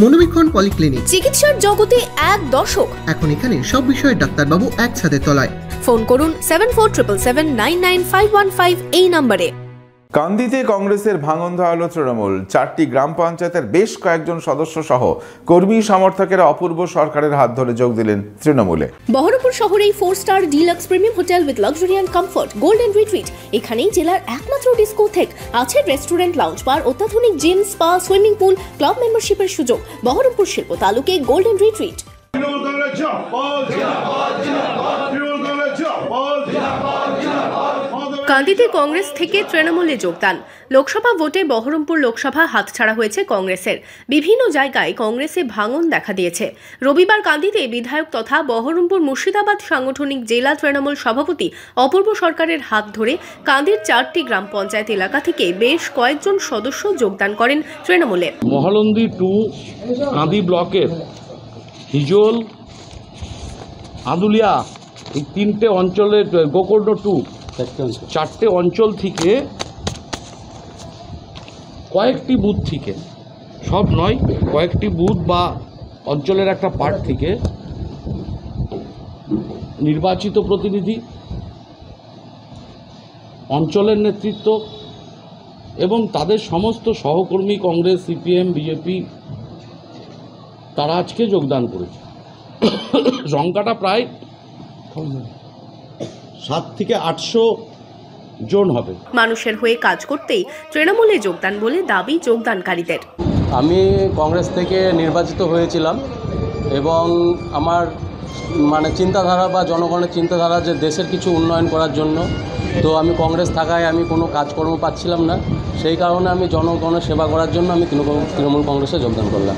মনোবীক্ষণ polyclinic, চিকিৎসার জগতে এক দশক। এখন এখানে সব বিষয়ে ডাক্তারবাবু একসাথে তলায়। ফোন করুন 7477799515 এই নম্বরে। কান্দিতে কংগ্রেসের ভাঙন ধরালো তৃণমূল। 4টি গ্রাম পঞ্চায়েতের বেশ কয়েকজন সদস্য সহ কর্মী সমর্থকেরা অপূর্ব সরকারের হাত ধরে যোগ দিলেন তৃণমূলে। বহরমপুর শহরেই 4-স্টার deluxe premium hotel with luxury and comfort golden retreat. এখানেই জেলার একমাত্র ডিস্কোথেক, আছে রেস্টুরেন্ট, লাউঞ্জ বার, অত্যাধুনিক gym, spa, swimming pool, club মেম্বারশিপের সুযোগ। বহরমপুর শিল্প তালুকে গোল্ডেন রিট্রিট। কান্দিতে কংগ্রেস থেকে তৃণমূলে যোগদান। লোকসভা ভোটে বহরমপুর লোকসভা হাতছাড়া হয়েছে কংগ্রেসের। বিভিন্ন জায়গায় কংগ্রেসে ভাঙন দেখা দিয়েছে। রবিবার কান্দিতে বিধায়ক তথা বহরমপুর মুর্শিদাবাদ সাংগঠনিক জেলা তৃণমূল সভাপতি অপূর্ব সরকারের হাত ধরে কান্দির 4টি গ্রাম পঞ্চায়েত এলাকা থেকে বেশ কয়েকজন সদস্য যোগদান করেন তৃণমূলে। মহলন্দি 2 কান্দি ব্লকের হিজল, আদুলিয়া, এই 3টে অঞ্চলের গোকর্ণ 2 4টে অঞ্চল থেকে কয়েকটি বুথ থেকে, সব নয়, কয়েকটি বুথ বা অঞ্চলের একটা পার্ট থেকে নির্বাচিত প্রতিনিধি, অঞ্চলের নেতৃত্ব এবং তাদের সমস্ত সহকর্মী কংগ্রেস, সিপিএম, বিজেপি তারা আজকে যোগদান করেছে। সংখ্যাটা প্রায় 700 থেকে 800 জন হবে। মানুষের হয়ে কাজ করতেই তৃণমূলে যোগদান বলে দাবি যোগদানকারীদের। আমি কংগ্রেস থেকে নির্বাচিত হয়েছিলাম এবং আমার চিন্তাধারা বা জনগণের চিন্তাধারা যে দেশের কিছু উন্নয়ন করার জন্য, তো আমি কংগ্রেস থাকায় আমি কোনো কাজকর্ম পাচ্ছিলাম না। সেই কারণে আমি জনগণের সেবা করার জন্য আমি তৃণমূল কংগ্রেসে যোগদান করলাম।